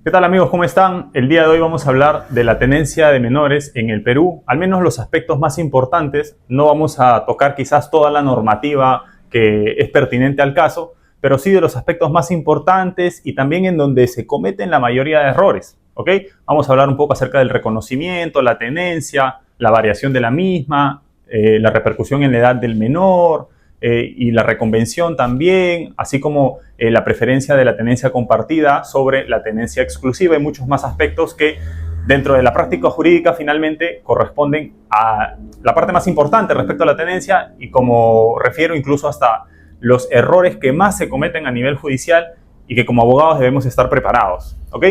¿Qué tal amigos? ¿Cómo están? El día de hoy vamos a hablar de la tenencia de menores en el Perú, al menos los aspectos más importantes. No vamos a tocar quizás toda la normativa que es pertinente al caso, pero sí de los aspectos más importantes y también en donde se cometen la mayoría de errores. ¿Ok? Vamos a hablar un poco acerca del reconocimiento, la tenencia, la variación de la misma, la repercusión en la edad del menor, y la reconvención también, así como la preferencia de la tenencia compartida sobre la tenencia exclusiva y muchos más aspectos que dentro de la práctica jurídica finalmente corresponden a la parte más importante respecto a la tenencia y como refiero incluso hasta los errores que más se cometen a nivel judicial y que como abogados debemos estar preparados, ¿ok?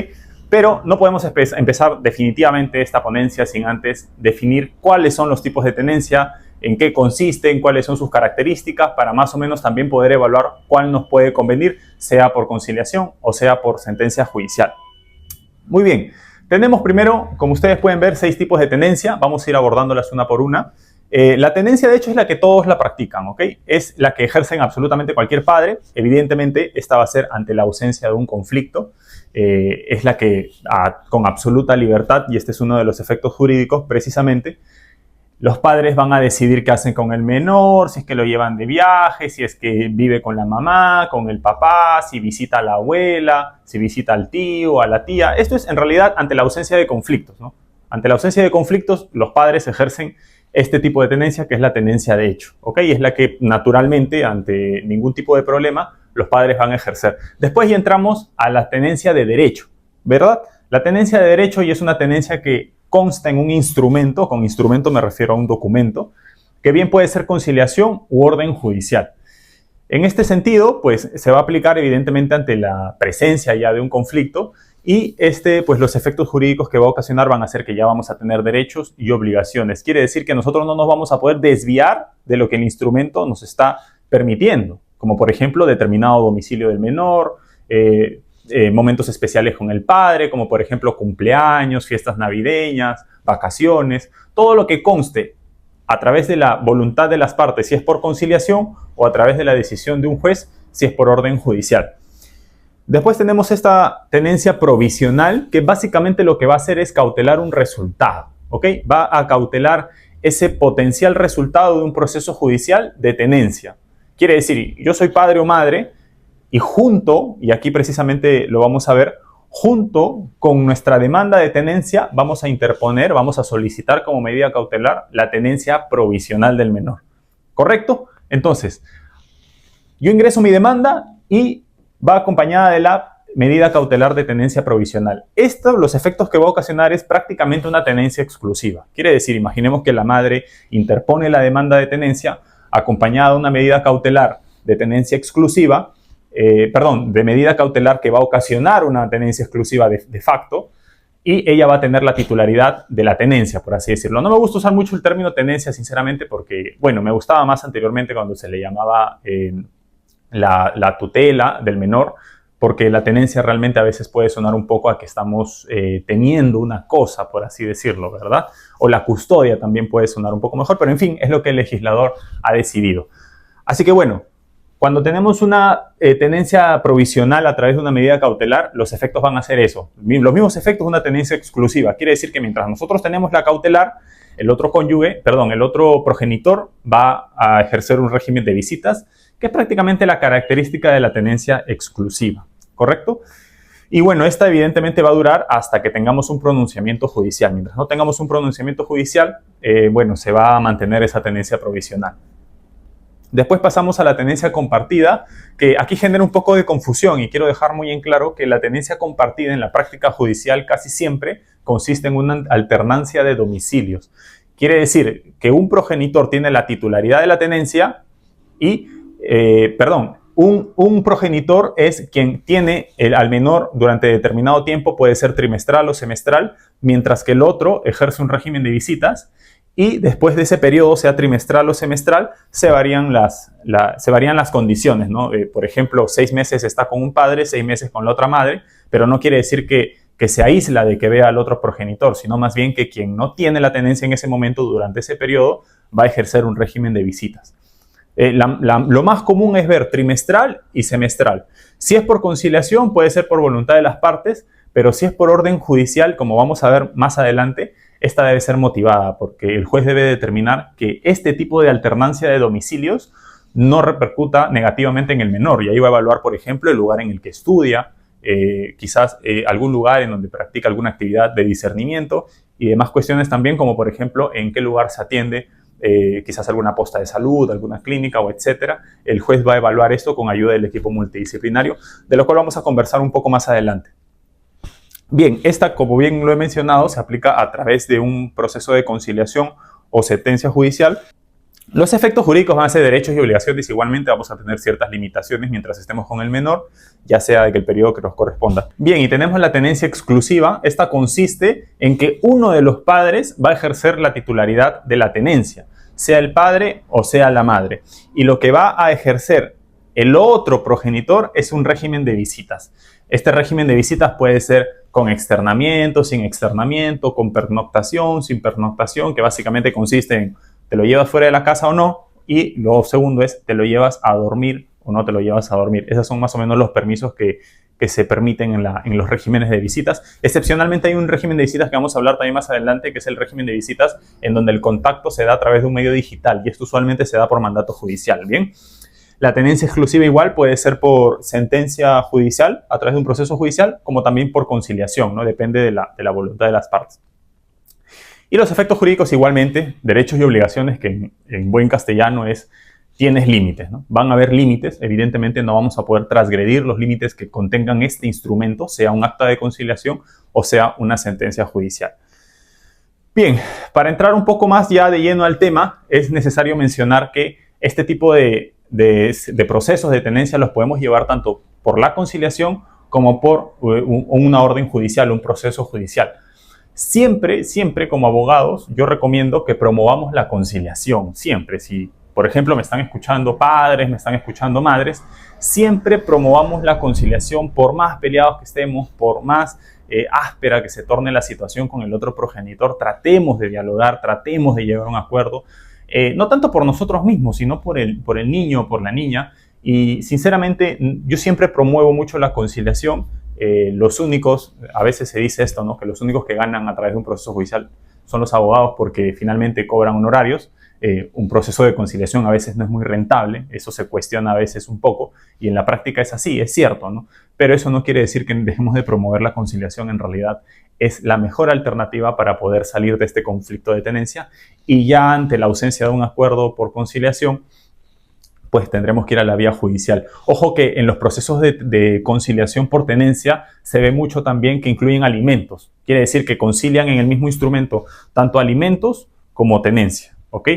Pero no podemos empezar definitivamente esta ponencia sin antes definir cuáles son los tipos de tenencia, en qué consisten, cuáles son sus características, para más o menos también poder evaluar cuál nos puede convenir, sea por conciliación o sea por sentencia judicial. Muy bien, tenemos primero, como ustedes pueden ver, 6 tipos de tenencia. Vamos a ir abordándolas una por una. La tenencia, de hecho, es la que todos la practican, ¿ok? Es la que ejercen absolutamente cualquier padre. Evidentemente, esta va a ser ante la ausencia de un conflicto. Es la que, con absoluta libertad, y este es uno de los efectos jurídicos, precisamente, los padres van a decidir qué hacen con el menor, si es que lo llevan de viaje, si es que vive con la mamá, con el papá, si visita a la abuela, si visita al tío, a la tía. Esto es en realidad ante la ausencia de conflictos, ¿no? Ante la ausencia de conflictos, los padres ejercen este tipo de tenencia, que es la tenencia de hecho, ¿ok? Y es la que naturalmente, ante ningún tipo de problema, los padres van a ejercer. Después ya entramos a la tenencia de derecho, ¿verdad? La tenencia de derecho ya es una tenencia que consta en un instrumento, con instrumento me refiero a un documento, que bien puede ser conciliación u orden judicial. En este sentido, pues se va a aplicar evidentemente ante la presencia ya de un conflicto y pues los efectos jurídicos que va a ocasionar van a ser que ya vamos a tener derechos y obligaciones. Quiere decir que nosotros no nos vamos a poder desviar de lo que el instrumento nos está permitiendo, como por ejemplo determinado domicilio del menor, momentos especiales con el padre, como por ejemplo cumpleaños, fiestas navideñas, vacaciones, todo lo que conste a través de la voluntad de las partes, si es por conciliación, o a través de la decisión de un juez, si es por orden judicial. Después tenemos esta tenencia provisional, que básicamente lo que va a hacer es cautelar un resultado, ¿ok? Va a cautelar ese potencial resultado de un proceso judicial de tenencia. Quiere decir, yo soy padre o madre, y junto, y aquí precisamente lo vamos a ver, junto con nuestra demanda de tenencia vamos a interponer, vamos a solicitar como medida cautelar la tenencia provisional del menor. ¿Correcto? Entonces, yo ingreso mi demanda y va acompañada de la medida cautelar de tenencia provisional. Los efectos que va a ocasionar es prácticamente una tenencia exclusiva. Quiere decir, imaginemos que la madre interpone la demanda de tenencia acompañada de una medida cautelar de tenencia exclusiva, de medida cautelar que va a ocasionar una tenencia exclusiva de facto, y ella va a tener la titularidad de la tenencia, por así decirlo. No me gusta usar mucho el término tenencia, sinceramente, porque, bueno, me gustaba más anteriormente cuando se le llamaba la tutela del menor, porque la tenencia realmente a veces puede sonar un poco a que estamos teniendo una cosa, por así decirlo, ¿verdad? O la custodia también puede sonar un poco mejor, pero en fin, es lo que el legislador ha decidido. Así que bueno, cuando tenemos una tenencia provisional a través de una medida cautelar, los efectos van a ser eso. Los mismos efectos de una tenencia exclusiva. Quiere decir que mientras nosotros tenemos la cautelar, el otro progenitor va a ejercer un régimen de visitas, que es prácticamente la característica de la tenencia exclusiva. ¿Correcto? Y bueno, esta evidentemente va a durar hasta que tengamos un pronunciamiento judicial. Mientras no tengamos un pronunciamiento judicial, se va a mantener esa tenencia provisional. Después pasamos a la tenencia compartida, que aquí genera un poco de confusión y quiero dejar muy en claro que la tenencia compartida en la práctica judicial casi siempre consiste en una alternancia de domicilios. Quiere decir que un progenitor tiene la titularidad de la tenencia y, un progenitor es quien tiene al menor durante determinado tiempo, puede ser trimestral o semestral, mientras que el otro ejerce un régimen de visitas. Y después de ese periodo, sea trimestral o semestral, se varían las condiciones, ¿no? Por ejemplo, 6 meses está con un padre, 6 meses con la otra madre, pero no quiere decir que se aísla de que vea al otro progenitor, sino más bien que quien no tiene la tenencia en ese momento, durante ese periodo, va a ejercer un régimen de visitas. Lo más común es ver trimestral y semestral. Si es por conciliación, puede ser por voluntad de las partes, pero si es por orden judicial, como vamos a ver más adelante, esta debe ser motivada, porque el juez debe determinar que este tipo de alternancia de domicilios no repercuta negativamente en el menor, y ahí va a evaluar, por ejemplo, el lugar en el que estudia, quizás algún lugar en donde practica alguna actividad de discernimiento y demás cuestiones también, como por ejemplo en qué lugar se atiende, quizás alguna posta de salud, alguna clínica o etcétera. El juez va a evaluar esto con ayuda del equipo multidisciplinario, de lo cual vamos a conversar un poco más adelante. Bien, esta, como bien lo he mencionado, se aplica a través de un proceso de conciliación o sentencia judicial. Los efectos jurídicos van a ser derechos y obligaciones. Igualmente vamos a tener ciertas limitaciones mientras estemos con el menor, ya sea de que el periodo que nos corresponda. Bien, y tenemos la tenencia exclusiva. Esta consiste en que uno de los padres va a ejercer la titularidad de la tenencia, sea el padre o sea la madre. Y lo que va a ejercer el otro progenitor es un régimen de visitas. Este régimen de visitas puede ser con externamiento, sin externamiento, con pernoctación, sin pernoctación, que básicamente consiste en te lo llevas fuera de la casa o no, y lo segundo es te lo llevas a dormir o no te lo llevas a dormir. Esos son más o menos los permisos que se permiten en los regímenes de visitas. Excepcionalmente hay un régimen de visitas que vamos a hablar también más adelante, que es el régimen de visitas en donde el contacto se da a través de un medio digital, y esto usualmente se da por mandato judicial. Bien, la tenencia exclusiva igual puede ser por sentencia judicial, a través de un proceso judicial, como también por conciliación, ¿no? Depende de la voluntad de las partes. Y los efectos jurídicos igualmente, derechos y obligaciones, que en buen castellano es tienes límites, ¿no? Van a haber límites, evidentemente no vamos a poder transgredir los límites que contengan este instrumento, sea un acta de conciliación o sea una sentencia judicial. Bien, para entrar un poco más ya de lleno al tema, es necesario mencionar que este tipo de procesos de tenencia los podemos llevar tanto por la conciliación como por una orden judicial, un proceso judicial. Siempre como abogados, yo recomiendo que promovamos la conciliación. Siempre, si por ejemplo me están escuchando padres, me están escuchando madres, siempre promovamos la conciliación, por más peleados que estemos, por más áspera que se torne la situación con el otro progenitor, tratemos de dialogar, tratemos de llegar a un acuerdo, no tanto por nosotros mismos, sino por el niño o por la niña. Y sinceramente, yo siempre promuevo mucho la conciliación. Los únicos, a veces se dice esto, ¿no? Que los únicos que ganan a través de un proceso judicial son los abogados porque finalmente cobran honorarios. Un proceso de conciliación a veces no es muy rentable, eso se cuestiona a veces un poco, y en la práctica es así, es cierto, ¿no? Pero eso no quiere decir que dejemos de promover la conciliación. En realidad es la mejor alternativa para poder salir de este conflicto de tenencia, y ya ante la ausencia de un acuerdo por conciliación, pues tendremos que ir a la vía judicial. Ojo que en los procesos de conciliación por tenencia se ve mucho también que incluyen alimentos. Quiere decir que concilian en el mismo instrumento tanto alimentos como tenencia, ¿ok?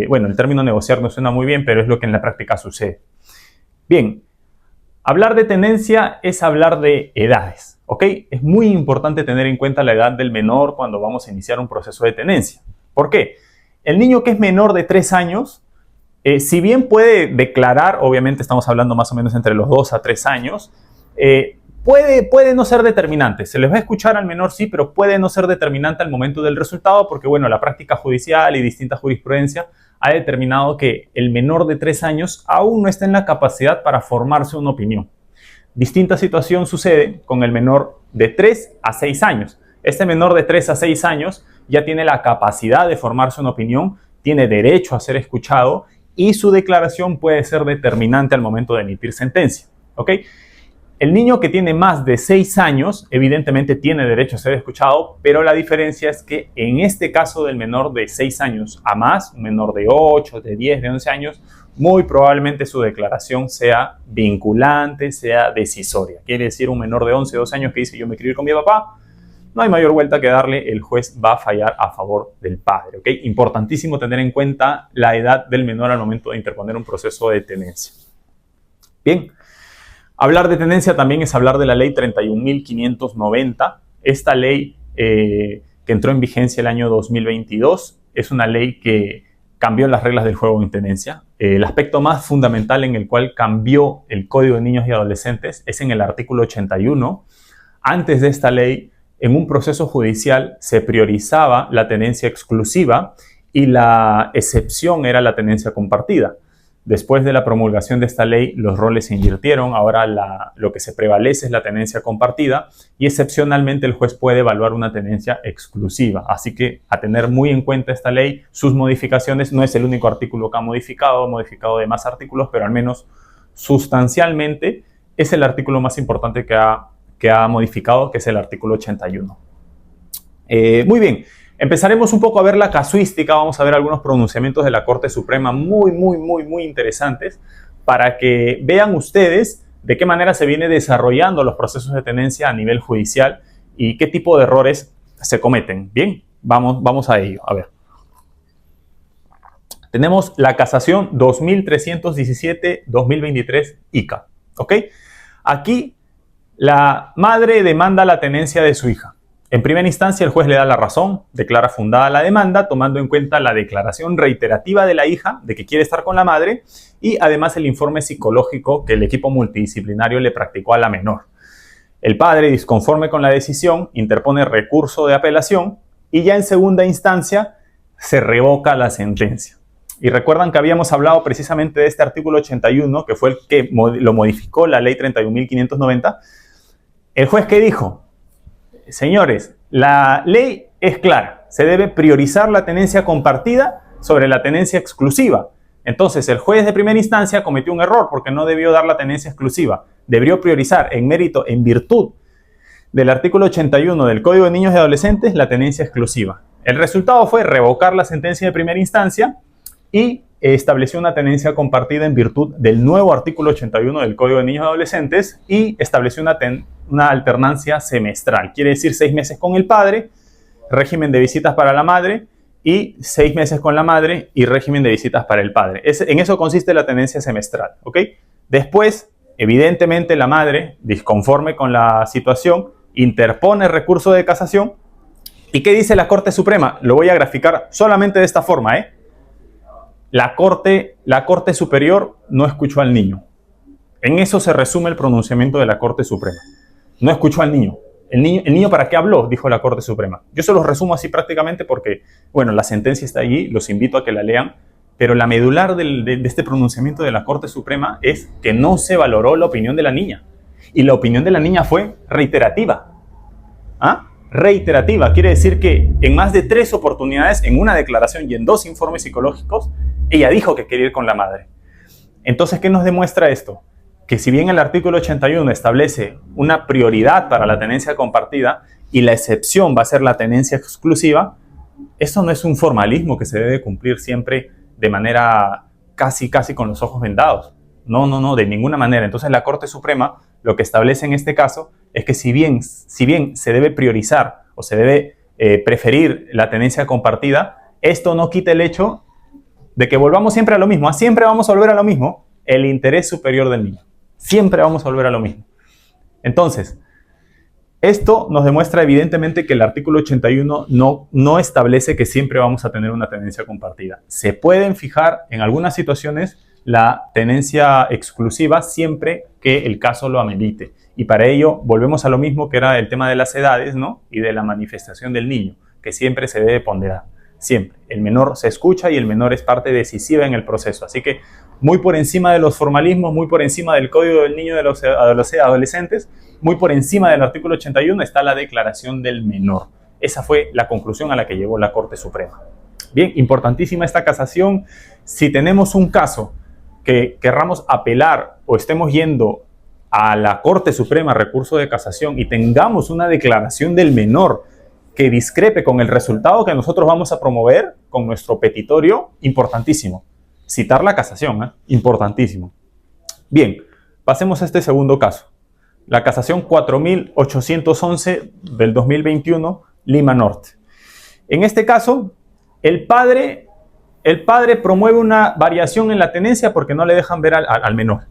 Bueno, el término negociar no suena muy bien, pero es lo que en la práctica sucede. Bien, hablar de tenencia es hablar de edades, ¿ok? Es muy importante tener en cuenta la edad del menor cuando vamos a iniciar un proceso de tenencia. ¿Por qué? El niño que es menor de 3 años, si bien puede declarar, obviamente estamos hablando más o menos entre los 2 a 3 años, puede no ser determinante. Se les va a escuchar al menor, sí, pero puede no ser determinante al momento del resultado porque, bueno, la práctica judicial y distinta jurisprudencia ha determinado que el menor de 3 años aún no está en la capacidad para formarse una opinión. Distinta situación sucede con el menor de 3 a 6 años. Este menor de 3 a 6 años ya tiene la capacidad de formarse una opinión, tiene derecho a ser escuchado, y su declaración puede ser determinante al momento de emitir sentencia, ¿ok? El niño que tiene más de 6 años, evidentemente tiene derecho a ser escuchado, pero la diferencia es que en este caso del menor de 6 años a más, un menor de 8, de 10, de 11 años, muy probablemente su declaración sea vinculante, sea decisoria. Quiere decir, un menor de 11, 12 años que dice yo me quiero ir con mi papá, no hay mayor vuelta que darle, el juez va a fallar a favor del padre, ¿ok? Importantísimo tener en cuenta la edad del menor al momento de interponer un proceso de tenencia. Bien, hablar de tenencia también es hablar de la ley 31.590. Esta ley que entró en vigencia el año 2022 es una ley que cambió las reglas del juego en tenencia. El aspecto más fundamental en el cual cambió el Código de Niños y Adolescentes es en el artículo 81. Antes de esta ley, en un proceso judicial se priorizaba la tenencia exclusiva y la excepción era la tenencia compartida. Después de la promulgación de esta ley, los roles se invirtieron. Ahora lo que se prevalece es la tenencia compartida y excepcionalmente el juez puede evaluar una tenencia exclusiva. Así que a tener muy en cuenta esta ley, sus modificaciones. No es el único artículo que ha modificado de más artículos, pero al menos sustancialmente es el artículo más importante que ha modificado, que es el artículo 81. Muy bien. Empezaremos un poco a ver la casuística, vamos a ver algunos pronunciamientos de la Corte Suprema muy interesantes para que vean ustedes de qué manera se viene desarrollando los procesos de tenencia a nivel judicial y qué tipo de errores se cometen. Bien, vamos a ello. A ver. Tenemos la casación 2317-2023 ICA. ¿Ok? Aquí la madre demanda la tenencia de su hija. En primera instancia, el juez le da la razón, declara fundada la demanda, tomando en cuenta la declaración reiterativa de la hija de que quiere estar con la madre y además el informe psicológico que el equipo multidisciplinario le practicó a la menor. El padre, disconforme con la decisión, interpone recurso de apelación y ya en segunda instancia se revoca la sentencia. Y recuerdan que habíamos hablado precisamente de este artículo 81, que fue el que lo modificó la ley 31.590. ¿El juez qué dijo? Señores, la ley es clara. Se debe priorizar la tenencia compartida sobre la tenencia exclusiva. Entonces, el juez de primera instancia cometió un error porque no debió dar la tenencia exclusiva. Debió priorizar en virtud del artículo 81 del Código de Niños y Adolescentes, la tenencia exclusiva. El resultado fue revocar la sentencia de primera instancia y estableció una tenencia compartida en virtud del nuevo artículo 81 del Código de Niños y Adolescentes y estableció una alternancia semestral. Quiere decir 6 meses con el padre, régimen de visitas para la madre, y 6 meses con la madre y régimen de visitas para el padre. En eso consiste la tenencia semestral. ¿Ok? Después, evidentemente, la madre, disconforme con la situación, interpone recurso de casación. ¿Y qué dice la Corte Suprema? Lo voy a graficar solamente de esta forma, La Corte Superior no escuchó al niño. En eso se resume el pronunciamiento de la Corte Suprema. No escuchó al niño. ¿El niño para qué habló? Dijo la Corte Suprema. Yo se los resumo así prácticamente porque, bueno, la sentencia está allí, los invito a que la lean, pero la medular de este pronunciamiento de la Corte Suprema es que no se valoró la opinión de la niña. Y la opinión de la niña fue reiterativa. Reiterativa quiere decir que en más de 3 oportunidades, en una declaración y en 2 informes psicológicos, ella dijo que quería ir con la madre. Entonces, ¿qué nos demuestra esto? Que si bien el artículo 81 establece una prioridad para la tenencia compartida y la excepción va a ser la tenencia exclusiva, eso no es un formalismo que se debe cumplir siempre de manera casi con los ojos vendados. No, de ninguna manera. Entonces la Corte Suprema lo que establece en este caso es que si bien se debe priorizar o se debe preferir la tenencia compartida, esto no quita el hecho de que volvamos siempre a lo mismo. Siempre vamos a volver a lo mismo, el interés superior del niño. Siempre vamos a volver a lo mismo. Entonces, esto nos demuestra evidentemente que el artículo 81 no establece que siempre vamos a tener una tenencia compartida. Se pueden fijar en algunas situaciones la tenencia exclusiva siempre que el caso lo amerite. Y para ello volvemos a lo mismo que era el tema de las edades, ¿no? Y de la manifestación del niño, que siempre se debe ponderar. Siempre. El menor se escucha y el menor es parte decisiva en el proceso. Así que muy por encima de los formalismos, muy por encima del Código del Niño de los Adolescentes, muy por encima del artículo 81 está la declaración del menor. Esa fue la conclusión a la que llegó la Corte Suprema. Bien, importantísima esta casación. Si tenemos un caso que querramos apelar o estemos yendo a la Corte Suprema, recurso de casación, y tengamos una declaración del menor que discrepe con el resultado que nosotros vamos a promover con nuestro petitorio, importantísimo. Citar la casación, importantísimo. Bien, pasemos a este segundo caso. La casación 4811 del 2021, Lima Norte. En este caso, el padre promueve una variación en la tenencia porque no le dejan ver al menor.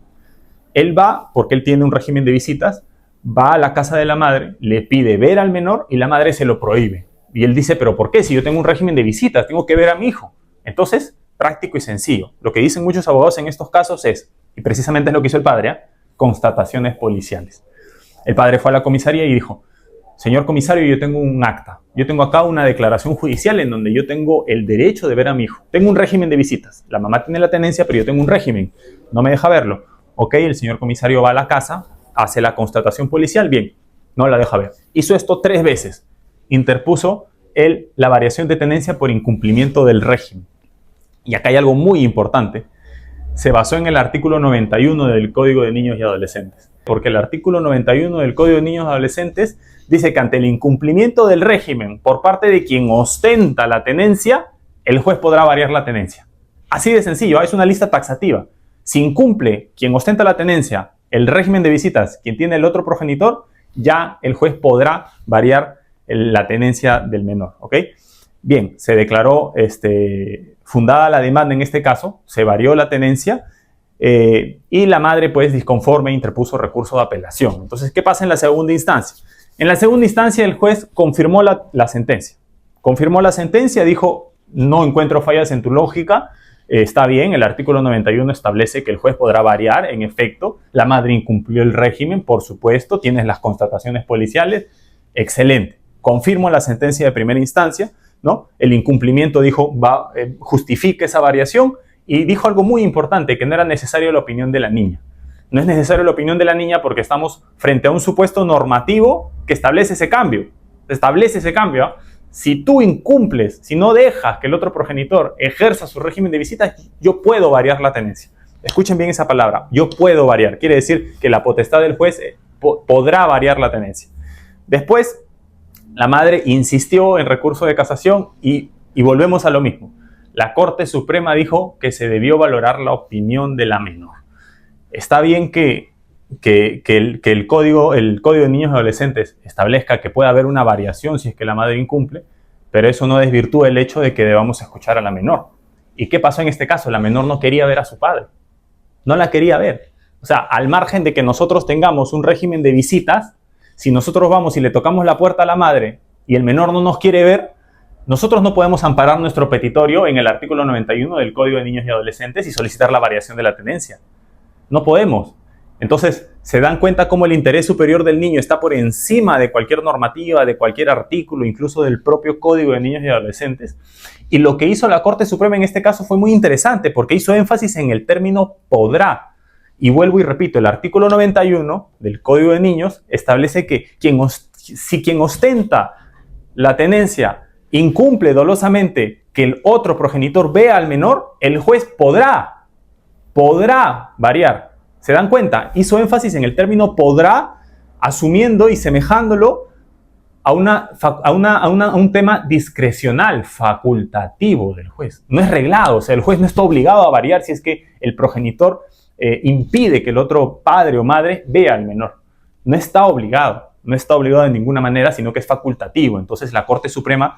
Él va, porque él tiene un régimen de visitas, va a la casa de la madre, le pide ver al menor y la madre se lo prohíbe. Y él dice, ¿pero por qué? Si yo tengo un régimen de visitas, tengo que ver a mi hijo. Entonces, práctico y sencillo. Lo que dicen muchos abogados en estos casos es, y precisamente es lo que hizo el padre, constataciones policiales. El padre fue a la comisaría y dijo, señor comisario, yo tengo un acta. Yo tengo acá una declaración judicial en donde yo tengo el derecho de ver a mi hijo. Tengo un régimen de visitas. La mamá tiene la tenencia, pero yo tengo un régimen. No me deja verlo. Ok, el señor comisario va a la casa, hace la constatación policial, bien, no la deja ver. Hizo esto 3 veces. Interpuso la variación de tenencia por incumplimiento del régimen. Y acá hay algo muy importante. Se basó en el artículo 91 del Código de Niños y Adolescentes. Porque el artículo 91 del Código de Niños y Adolescentes dice que ante el incumplimiento del régimen por parte de quien ostenta la tenencia, el juez podrá variar la tenencia. Así de sencillo, es una lista taxativa. Si incumple quien ostenta la tenencia, el régimen de visitas, quien tiene el otro progenitor, ya el juez podrá variar la tenencia del menor. ¿Ok? Bien, se declaró fundada la demanda en este caso, se varió la tenencia y la madre, pues, disconforme, interpuso recurso de apelación. Entonces, ¿qué pasa en la segunda instancia? En la segunda instancia, el juez confirmó la sentencia. Confirmó la sentencia, dijo, no encuentro fallas en tu lógica, está bien, el artículo 91 establece que el juez podrá variar, en efecto, la madre incumplió el régimen, por supuesto, tienes las constataciones policiales, excelente. Confirmo la sentencia de primera instancia, ¿no? El incumplimiento, dijo, justifica esa variación y dijo algo muy importante, que no era necesario la opinión de la niña. No es necesario la opinión de la niña porque estamos frente a un supuesto normativo que establece ese cambio. Establece ese cambio. ¿Eh? Si tú incumples, si no dejas que el otro progenitor ejerza su régimen de visitas, yo puedo variar la tenencia. Escuchen bien esa palabra, yo puedo variar. Quiere decir que la potestad del juez podrá variar la tenencia. Después, la madre insistió en recurso de casación y volvemos a lo mismo. La Corte Suprema dijo que se debió valorar la opinión de la menor. Está bien que el Código de Niños y Adolescentes establezca que puede haber una variación si es que la madre incumple, pero eso no desvirtúa el hecho de que debamos escuchar a la menor. ¿Y qué pasó en este caso? La menor no quería ver a su padre. No la quería ver. O sea, al margen de que nosotros tengamos un régimen de visitas, si nosotros vamos y le tocamos la puerta a la madre y el menor no nos quiere ver, nosotros no podemos amparar nuestro petitorio en el artículo 91 del Código de Niños y Adolescentes y solicitar la variación de la tenencia. No podemos. Entonces, se dan cuenta cómo el interés superior del niño está por encima de cualquier normativa, de cualquier artículo, incluso del propio Código de Niños y Adolescentes. Y lo que hizo la Corte Suprema en este caso fue muy interesante porque hizo énfasis en el término podrá. Y vuelvo y repito, el artículo 91 del Código de Niños establece que si quien ostenta la tenencia incumple dolosamente que el otro progenitor vea al menor, el juez podrá variar. ¿Se dan cuenta? Hizo énfasis en el término podrá, asumiendo y semejándolo a un tema discrecional, facultativo del juez. No es reglado, o sea, el juez no está obligado a variar si es que el progenitor impide que el otro padre o madre vea al menor. No está obligado de ninguna manera, sino que es facultativo. Entonces la Corte Suprema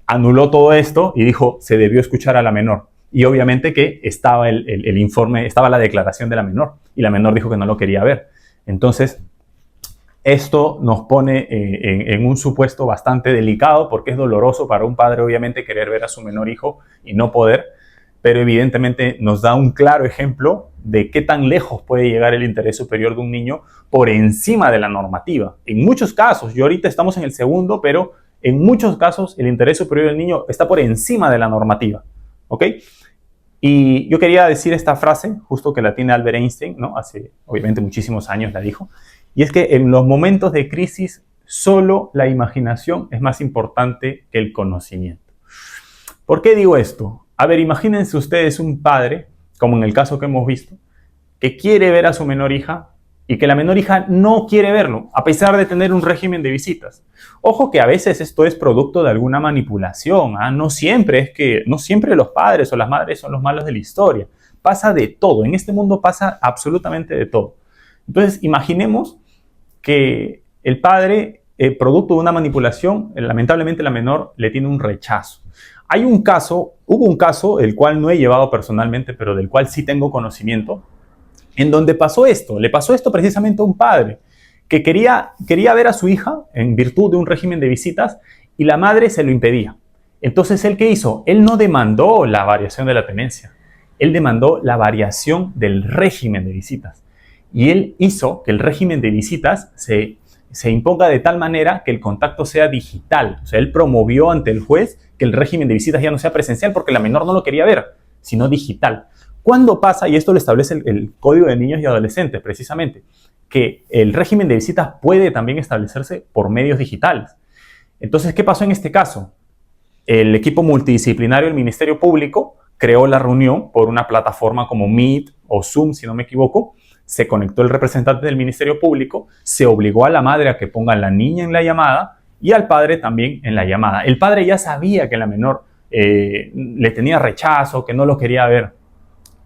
anuló todo esto y dijo, se debió escuchar a la menor. Y obviamente que estaba el informe, estaba la declaración de la menor. Y la menor dijo que no lo quería ver. Entonces, esto nos pone en un supuesto bastante delicado porque es doloroso para un padre, obviamente, querer ver a su menor hijo y no poder. Pero evidentemente nos da un claro ejemplo de qué tan lejos puede llegar el interés superior de un niño por encima de la normativa. En muchos casos, yo ahorita estamos en el segundo, pero en muchos casos el interés superior del niño está por encima de la normativa. ¿Ok? Y yo quería decir esta frase, justo que la tiene Albert Einstein, ¿no? Hace obviamente muchísimos años la dijo, y es que en los momentos de crisis solo la imaginación es más importante que el conocimiento. ¿Por qué digo esto? A ver, imagínense ustedes un padre, como en el caso que hemos visto, que quiere ver a su menor hija y que la menor hija no quiere verlo, a pesar de tener un régimen de visitas. Ojo que a veces esto es producto de alguna manipulación, ¿ah? No siempre los padres o las madres son los malos de la historia. Pasa de todo, en este mundo pasa absolutamente de todo. Entonces, imaginemos que el padre, producto de una manipulación, lamentablemente la menor le tiene un rechazo. Hubo un caso, el cual no he llevado personalmente, pero del cual sí tengo conocimiento, en donde pasó esto. Le pasó esto precisamente a un padre que quería ver a su hija en virtud de un régimen de visitas y la madre se lo impedía. Entonces, ¿él qué hizo? Él no demandó la variación de la tenencia. Él demandó la variación del régimen de visitas. Y él hizo que el régimen de visitas se se imponga de tal manera que el contacto sea digital. O sea, él promovió ante el juez que el régimen de visitas ya no sea presencial porque la menor no lo quería ver, sino digital. ¿Cuándo pasa? Y esto lo establece el Código de Niños y Adolescentes, precisamente, que el régimen de visitas puede también establecerse por medios digitales. Entonces, ¿qué pasó en este caso? El equipo multidisciplinario del Ministerio Público creó la reunión por una plataforma como Meet o Zoom, si no me equivoco. Se conectó el representante del Ministerio Público, se obligó a la madre a que ponga a la niña en la llamada y al padre también en la llamada. El padre ya sabía que la menor le tenía rechazo, que no lo quería ver.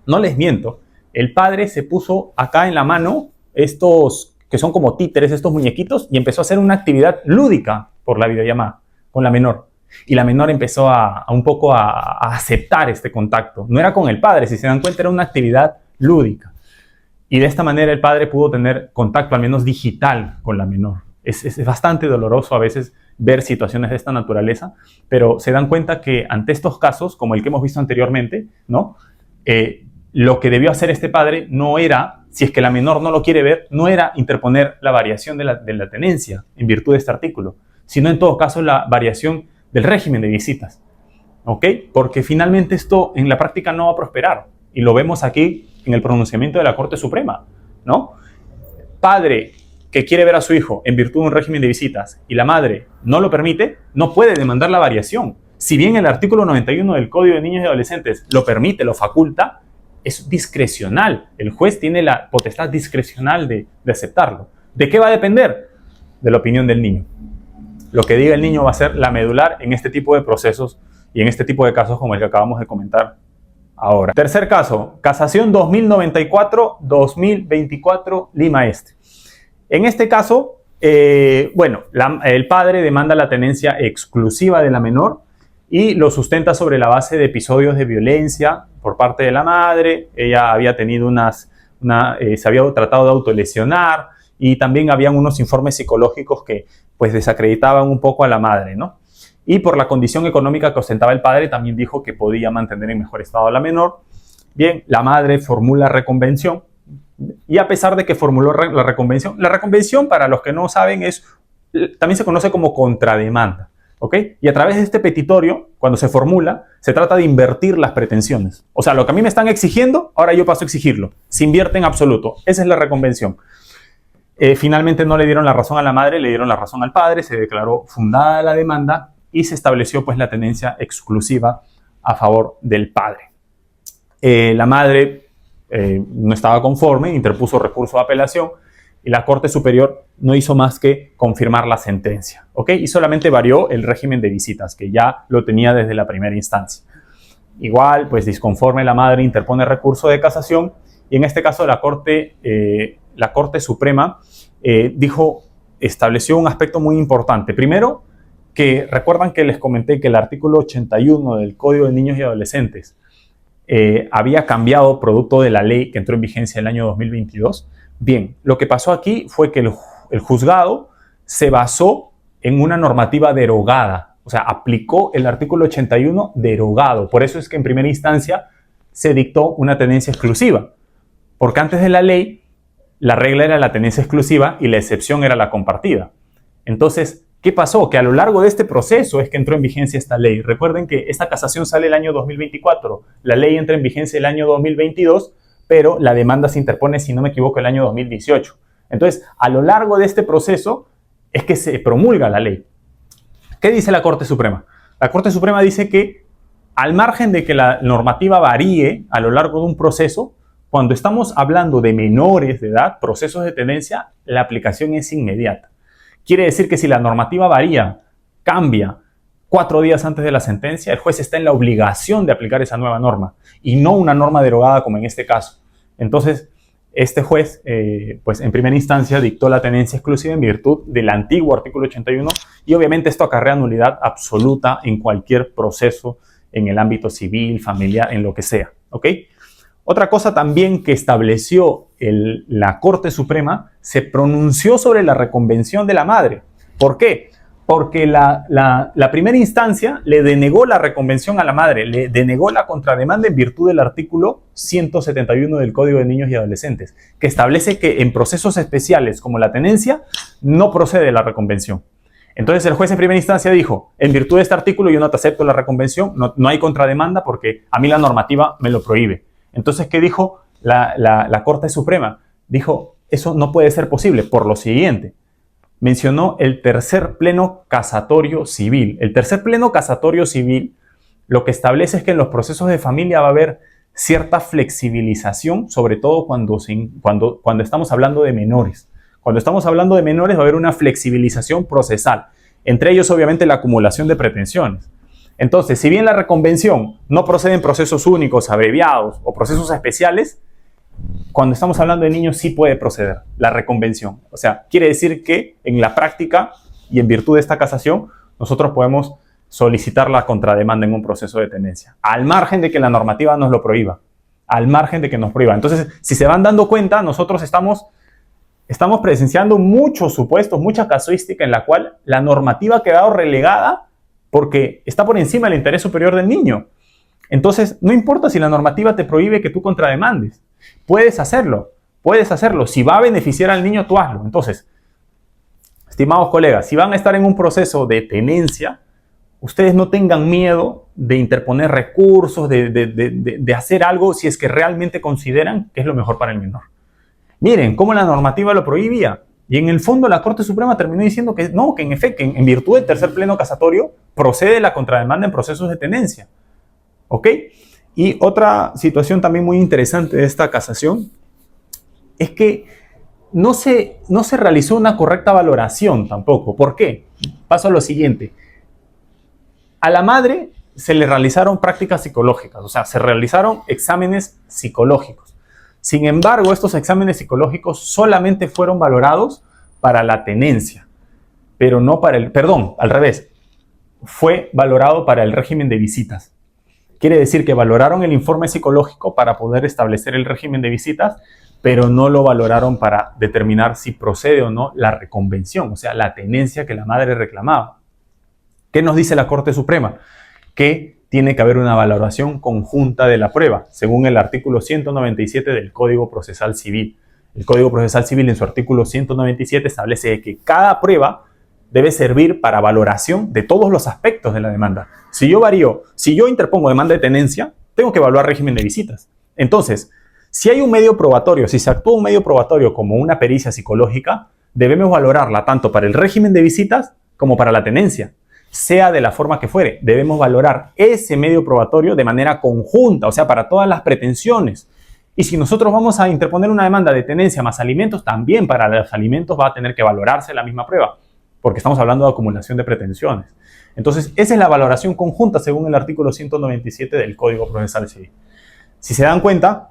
No les miento, el padre se puso acá en la mano estos que son como títeres, estos muñequitos, y empezó a hacer una actividad lúdica por la videollamada con la menor. Y la menor empezó un poco a aceptar este contacto. No era con el padre, si se dan cuenta, era una actividad lúdica. Y de esta manera el padre pudo tener contacto, al menos digital, con la menor. Es bastante doloroso a veces ver situaciones de esta naturaleza, pero se dan cuenta que ante estos casos, como el que hemos visto anteriormente, ¿no? Lo que debió hacer este padre no era, si es que la menor no lo quiere ver, no era interponer la variación de la tenencia en virtud de este artículo, sino en todo caso la variación del régimen de visitas. ¿Ok? Porque finalmente esto en la práctica no va a prosperar. Y lo vemos aquí en el pronunciamiento de la Corte Suprema, ¿no? Padre que quiere ver a su hijo en virtud de un régimen de visitas y la madre no lo permite, no puede demandar la variación. Si bien el artículo 91 del Código de Niños y Adolescentes lo permite, lo faculta, es discrecional. El juez tiene la potestad discrecional de aceptarlo. ¿De qué va a depender? De la opinión del niño. Lo que diga el niño va a ser la medular en este tipo de procesos y en este tipo de casos como el que acabamos de comentar ahora. Tercer caso, Casación 2094-2024 Lima Este. En este caso, el padre demanda la tenencia exclusiva de la menor y lo sustenta sobre la base de episodios de violencia por parte de la madre. Ella había tenido se había tratado de autolesionar y también habían unos informes psicológicos que pues desacreditaban un poco a la madre, ¿no? Y por la condición económica que ostentaba el padre, también dijo que podía mantener en mejor estado a la menor. Bien, la madre formula reconvención y a pesar de que formuló la reconvención, para los que no saben, también se conoce como contrademanda, ¿ok? Y a través de este petitorio, cuando se formula, se trata de invertir las pretensiones. O sea, lo que a mí me están exigiendo, ahora yo paso a exigirlo. Se invierte en absoluto. Esa es la reconvención. Finalmente no le dieron la razón a la madre, le dieron la razón al padre, se declaró fundada la demanda y se estableció pues la tenencia exclusiva a favor del padre. La madre no estaba conforme, interpuso recurso de apelación y la Corte Superior no hizo más que confirmar la sentencia, ¿ok? Y solamente varió el régimen de visitas, que ya lo tenía desde la primera instancia. Igual, pues disconforme, la madre interpone recurso de casación y en este caso la Corte Suprema estableció un aspecto muy importante. Primero, que recuerdan que les comenté que el artículo 81 del Código de Niños y Adolescentes había cambiado producto de la ley que entró en vigencia el año 2022. Bien, lo que pasó aquí fue que el juzgado se basó en una normativa derogada, o sea, aplicó el artículo 81 derogado. Por eso es que en primera instancia se dictó una tenencia exclusiva, porque antes de la ley la regla era la tenencia exclusiva y la excepción era la compartida. Entonces, ¿qué pasó? Que a lo largo de este proceso es que entró en vigencia esta ley. Recuerden que esta casación sale el año 2024, la ley entra en vigencia el año 2022, pero la demanda se interpone, si no me equivoco, el año 2018. Entonces, a lo largo de este proceso es que se promulga la ley. ¿Qué dice la Corte Suprema? La Corte Suprema dice que al margen de que la normativa varíe a lo largo de un proceso, cuando estamos hablando de menores de edad, procesos de tenencia, la aplicación es inmediata. Quiere decir que si la normativa varía, cambia 4 días antes de la sentencia, el juez está en la obligación de aplicar esa nueva norma y no una norma derogada como en este caso. Entonces, este juez, pues en primera instancia dictó la tenencia exclusiva en virtud del antiguo artículo 81 y obviamente esto acarrea nulidad absoluta en cualquier proceso en el ámbito civil, familiar, en lo que sea, ¿ok? Otra cosa también que estableció la Corte Suprema, se pronunció sobre la reconvención de la madre. ¿Por qué? Porque la primera instancia le denegó la reconvención a la madre, le denegó la contrademanda en virtud del artículo 171 del Código de Niños y Adolescentes, que establece que en procesos especiales como la tenencia no procede la reconvención. Entonces el juez en primera instancia dijo, en virtud de este artículo yo no te acepto la reconvención, no hay contrademanda porque a mí la normativa me lo prohíbe. Entonces, ¿qué dijo la Corte Suprema? Dijo, eso no puede ser posible por lo siguiente. Mencionó el tercer pleno casatorio civil. El tercer pleno casatorio civil lo que establece es que en los procesos de familia va a haber cierta flexibilización, sobre todo cuando estamos hablando de menores. Cuando estamos hablando de menores va a haber una flexibilización procesal, entre ellos obviamente la acumulación de pretensiones. Entonces, si bien la reconvención no procede en procesos únicos, abreviados o procesos especiales, cuando estamos hablando de niños sí puede proceder la reconvención. O sea, quiere decir que en la práctica y en virtud de esta casación, nosotros podemos solicitar la contrademanda en un proceso de tenencia, al margen de que la normativa nos lo prohíba, al margen de que nos prohíba. Entonces, si se van dando cuenta, nosotros estamos presenciando muchos supuestos, mucha casuística en la cual la normativa ha quedado relegada porque está por encima del interés superior del niño. Entonces, no importa si la normativa te prohíbe que tú contrademandes. Puedes hacerlo. Si va a beneficiar al niño, tú hazlo. Entonces, estimados colegas, si van a estar en un proceso de tenencia, ustedes no tengan miedo de interponer recursos, de hacer algo si es que realmente consideran que es lo mejor para el menor. Miren cómo la normativa lo prohibía. Y en el fondo la Corte Suprema terminó diciendo que no, que en efecto, en virtud del tercer pleno casatorio, procede la contrademanda en procesos de tenencia. ¿Ok? Y otra situación también muy interesante de esta casación es que no se realizó una correcta valoración tampoco. ¿Por qué? Paso a lo siguiente. A la madre se le realizaron prácticas psicológicas, o sea, se realizaron exámenes psicológicos. Sin embargo, estos exámenes psicológicos solamente fueron valorados para la tenencia, pero no para al revés, fue valorado para el régimen de visitas. Quiere decir que valoraron el informe psicológico para poder establecer el régimen de visitas, pero no lo valoraron para determinar si procede o no la reconvención, o sea, la tenencia que la madre reclamaba. ¿Qué nos dice la Corte Suprema? Que tiene que haber una valoración conjunta de la prueba, según el artículo 197 del Código Procesal Civil. El Código Procesal Civil en su artículo 197 establece que cada prueba debe servir para valoración de todos los aspectos de la demanda. Si yo interpongo demanda de tenencia, tengo que evaluar régimen de visitas. Entonces, si hay un medio probatorio, si se actúa un medio probatorio como una pericia psicológica, debemos valorarla tanto para el régimen de visitas como para la tenencia. Sea de la forma que fuere, debemos valorar ese medio probatorio de manera conjunta, o sea, para todas las pretensiones. Y si nosotros vamos a interponer una demanda de tenencia más alimentos, también para los alimentos va a tener que valorarse la misma prueba, porque estamos hablando de acumulación de pretensiones. Entonces, esa es la valoración conjunta según el artículo 197 del Código Procesal Civil. Si se dan cuenta,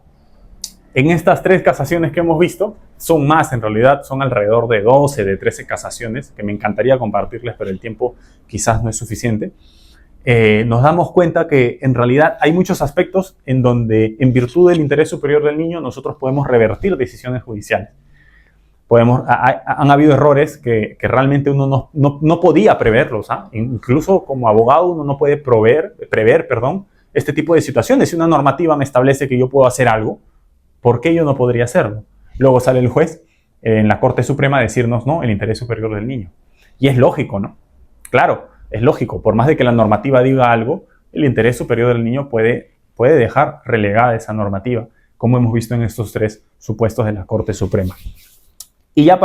en estas 3 casaciones que hemos visto, son más en realidad, son alrededor de 12, de 13 casaciones, que me encantaría compartirles, pero el tiempo quizás no es suficiente. Nos damos cuenta que en realidad hay muchos aspectos en donde, en virtud del interés superior del niño, nosotros podemos revertir decisiones judiciales. Han habido errores que realmente uno no podía preverlos. Incluso como abogado uno no puede prever este tipo de situaciones. Si una normativa me establece que yo puedo hacer algo, ¿por qué yo no podría hacerlo? Luego sale el juez en la Corte Suprema a decirnos, no, el interés superior del niño. Y es lógico, ¿no? Claro, es lógico. Por más de que la normativa diga algo, el interés superior del niño puede dejar relegada esa normativa, como hemos visto en estos 3 supuestos de la Corte Suprema. Y ya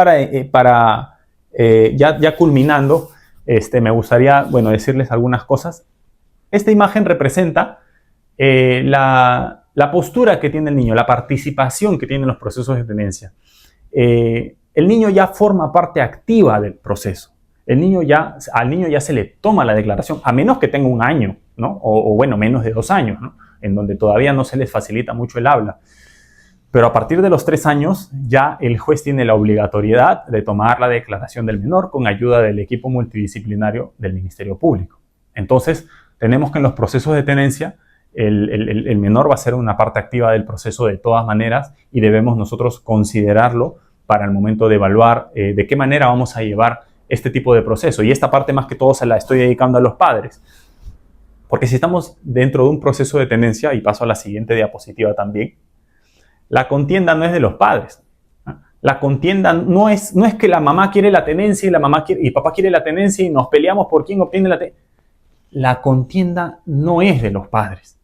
ya culminando, me gustaría, decirles algunas cosas. Esta imagen representa la postura que tiene el niño, la participación que tiene en los procesos de tenencia. El niño ya forma parte activa del proceso. Al niño ya se le toma la declaración, a menos que tenga 1 año, ¿no? O menos de 2 años, ¿no? En donde todavía no se les facilita mucho el habla. Pero a partir de los 3 años, ya el juez tiene la obligatoriedad de tomar la declaración del menor con ayuda del equipo multidisciplinario del Ministerio Público. Entonces, tenemos que en los procesos de tenencia, el menor va a ser una parte activa del proceso de todas maneras y debemos nosotros considerarlo para el momento de evaluar de qué manera vamos a llevar este tipo de proceso. Y esta parte más que todo se la estoy dedicando a los padres. Porque si estamos dentro de un proceso de tenencia, y paso a la siguiente diapositiva también, la contienda no es de los padres. La contienda no es que la mamá quiere la tenencia y el papá quiere la tenencia y nos peleamos por quién obtiene la tenencia. La contienda no es de los padres.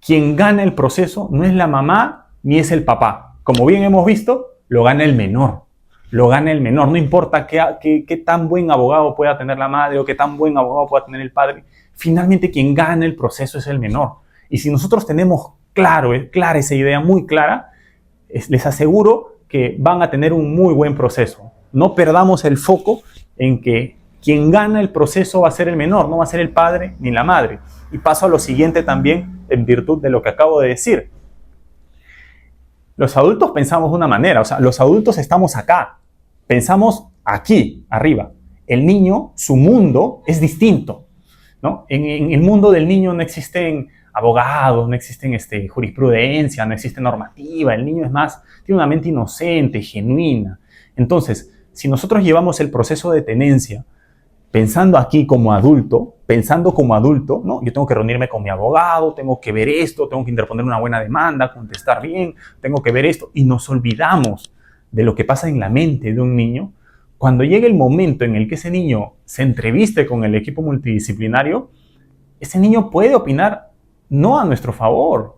Quien gana el proceso no es la mamá ni es el papá. Como bien hemos visto, lo gana el menor. Lo gana el menor. No importa qué tan buen abogado pueda tener la madre o qué tan buen abogado pueda tener el padre. Finalmente, quien gana el proceso es el menor. Y si nosotros tenemos clara esa idea muy clara, les aseguro que van a tener un muy buen proceso. No perdamos el foco en que quien gana el proceso va a ser el menor, no va a ser el padre ni la madre. Y paso a lo siguiente también, en virtud de lo que acabo de decir. Los adultos pensamos de una manera, o sea, los adultos estamos acá, pensamos aquí, arriba. El niño, su mundo es distinto, ¿no? En el mundo del niño no existen abogados, no existen jurisprudencia, no existe normativa. El niño es más, tiene una mente inocente, genuina. Entonces, si nosotros llevamos el proceso de tenencia pensando aquí como adulto, ¿no? Yo tengo que reunirme con mi abogado, tengo que ver esto, tengo que interponer una buena demanda, contestar bien, tengo que ver esto, y nos olvidamos de lo que pasa en la mente de un niño. Cuando llegue el momento en el que ese niño se entreviste con el equipo multidisciplinario, ese niño puede opinar no a nuestro favor,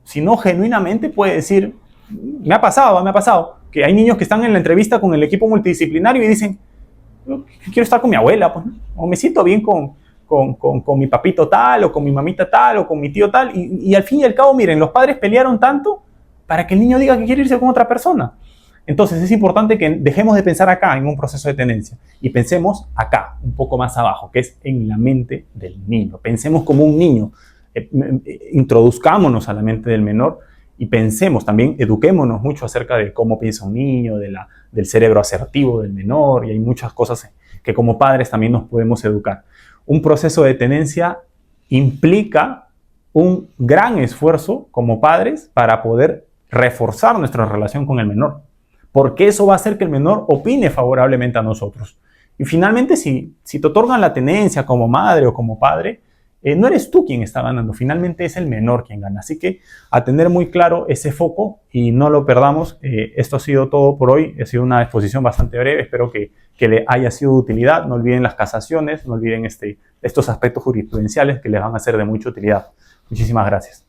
sino genuinamente puede decir, me ha pasado, que hay niños que están en la entrevista con el equipo multidisciplinario y dicen, quiero estar con mi abuela, pues, o me siento bien con mi papito tal, o con mi mamita tal, o con mi tío tal, y al fin y al cabo, miren, los padres pelearon tanto para que el niño diga que quiere irse con otra persona. Entonces es importante que dejemos de pensar acá en un proceso de tenencia y pensemos acá, un poco más abajo, que es en la mente del niño. Pensemos como un niño, introduzcámonos a la mente del menor y pensemos también, eduquémonos mucho acerca de cómo piensa un niño, del cerebro asertivo del menor, y hay muchas cosas que como padres también nos podemos educar. Un proceso de tenencia implica un gran esfuerzo como padres para poder reforzar nuestra relación con el menor, porque eso va a hacer que el menor opine favorablemente a nosotros. Y finalmente, si te otorgan la tenencia como madre o como padre, no eres tú quien está ganando, finalmente es el menor quien gana. Así que a tener muy claro ese foco y no lo perdamos. Esto ha sido todo por hoy, ha sido una exposición bastante breve, espero que le haya sido de utilidad. No olviden las casaciones, no olviden estos aspectos jurisprudenciales que les van a ser de mucha utilidad. Muchísimas gracias.